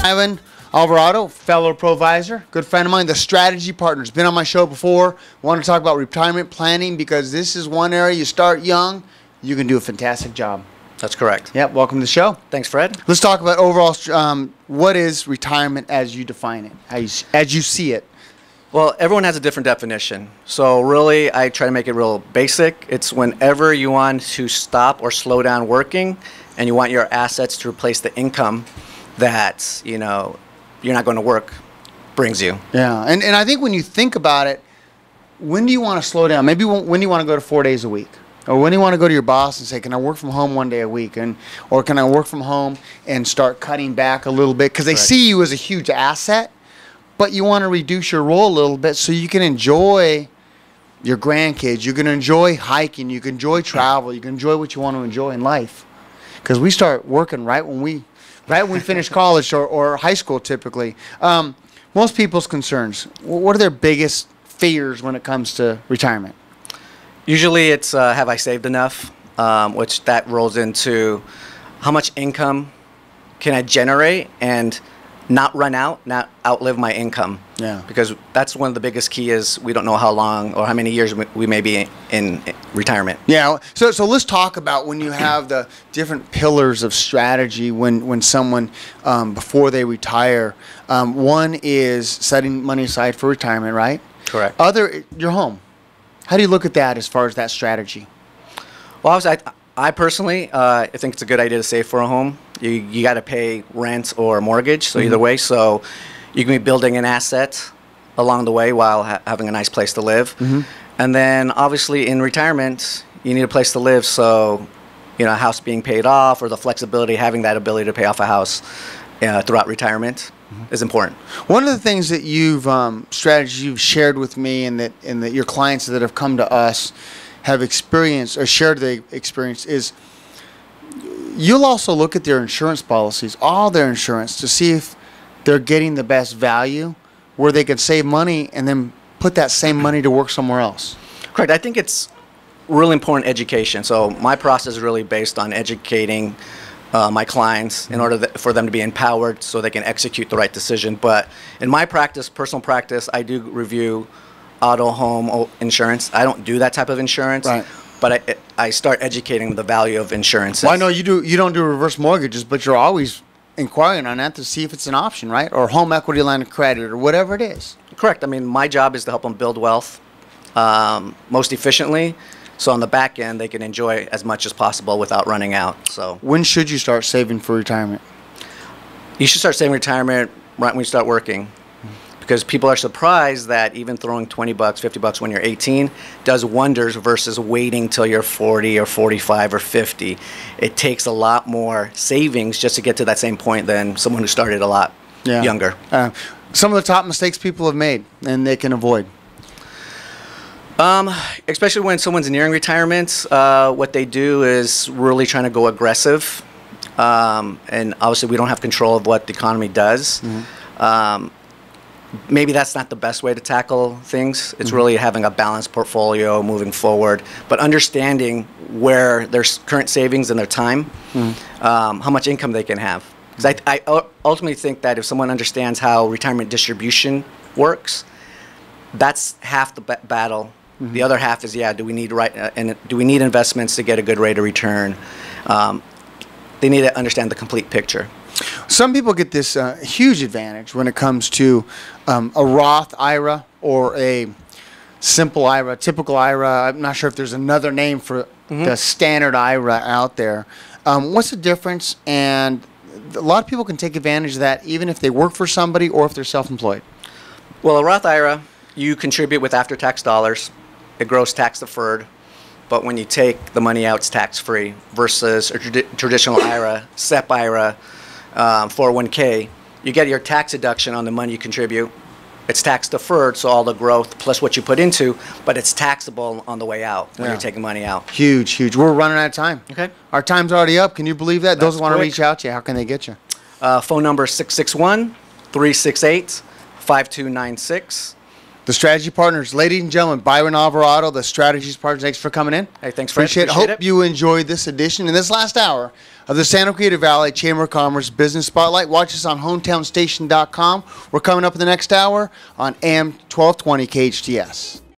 Byron Alvarado, fellow provisor, good friend of mine, the strategy partner. Has been on my show before. Want to talk about retirement planning because this is one area you start young, you can do a fantastic job. That's correct. Yep, welcome to the show. Thanks, Fred. Let's talk about overall, what is retirement as you define it, as you see it? Well, everyone has a different definition. So really, I try to make it real basic. It's whenever you want to stop or slow down working and you want your assets to replace the income that, you know, you're not going to work brings you. Yeah, and I think when you think about it, when do you want to slow down? Maybe when do you want to go to 4 days a week? Or when do you want to go to your boss and say, can I work from home 1 day a week? Or can I work from home and start cutting back a little bit? Because they see you as a huge asset, but you want to reduce your role a little bit so you can enjoy your grandkids. You can enjoy hiking. You can enjoy travel. You can enjoy what you want to enjoy in life. Because we start working right when we finish college or high school typically. Most people's concerns, what are their biggest fears when it comes to retirement? Usually it's have I saved enough, which that rolls into how much income can I generate and not run out, not outlive my income. Yeah. Because that's one of the biggest key is we don't know how long or how many years we may be in retirement. Yeah. So let's talk about when you have the different pillars of strategy when someone before they retire. One is setting money aside for retirement, right? Correct. Your home. How do you look at that as far as that strategy? Well, I personally, I think it's a good idea to save for a home. You got to pay rent or mortgage, so either way. So you can be building an asset along the way while having a nice place to live. And then obviously in retirement, you need a place to live. So, you know, a house being paid off or the flexibility, having that ability to pay off a house throughout retirement is important. One of the things that strategies you've shared with me and that your clients that have come to us have experienced or shared the experience is you'll also look at their insurance policies, all their insurance, to see if they're getting the best value where they can save money and then put that same money to work somewhere else. Correct. I think it's really important education. So my process is really based on educating my clients in order for them to be empowered so they can execute the right decision. But in my practice, personal practice, I do review auto, home insurance. I don't do that type of insurance, right. But I start educating the value of insurance. Well, I know you don't do reverse mortgages, but you're always inquiring on that to see if it's an option, right? Or home equity line of credit or whatever it is. Correct. I mean, my job is to help them build wealth most efficiently. So on the back end, they can enjoy as much as possible without running out. So when should you start saving for retirement? You should start saving retirement right when you start working. Because people are surprised that even throwing $20, $50 when you're 18 does wonders versus waiting till you're 40 or 45 or 50. It takes a lot more savings just to get to that same point than someone who started a lot younger. Some of the top mistakes people have made and they can avoid. Especially when someone's nearing retirement, what they do is really trying to go aggressive. And obviously we don't have control of what the economy does. Maybe that's not the best way to tackle things. It's really having a balanced portfolio moving forward, but understanding where their current savings and their time, how much income they can have. Because I ultimately think that if someone understands how retirement distribution works, that's half the battle. The other half is, do we need investments to get a good rate of return? They need to understand the complete picture. Some people get this huge advantage when it comes to a Roth IRA or a simple IRA, typical IRA. I'm not sure if there's another name for the standard IRA out there. What's the difference? And a lot of people can take advantage of that even if they work for somebody or if they're self-employed. Well, a Roth IRA, you contribute with after-tax dollars. It grows tax-deferred. But when you take the money out, it's tax-free versus a traditional IRA, SEP IRA, 401k, you get your tax deduction on the money you contribute. It's tax deferred, so all the growth plus what you put into, but it's taxable on the way out when you're taking money out. Huge, huge. We're running out of time. Okay. Our time's already up. Can you believe that? Those who want to reach out to you, how can they get you? Phone number 661-368-5296. The strategy partners, ladies and gentlemen, Byron Alvarado, the strategies partners. Thanks for coming in. Hey, thanks, Fred. Appreciate it. Hope you enjoyed this edition in this last hour of the Santa Clarita Valley Chamber of Commerce Business Spotlight. Watch us on hometownstation.com. We're coming up in the next hour on AM 1220 KHTS.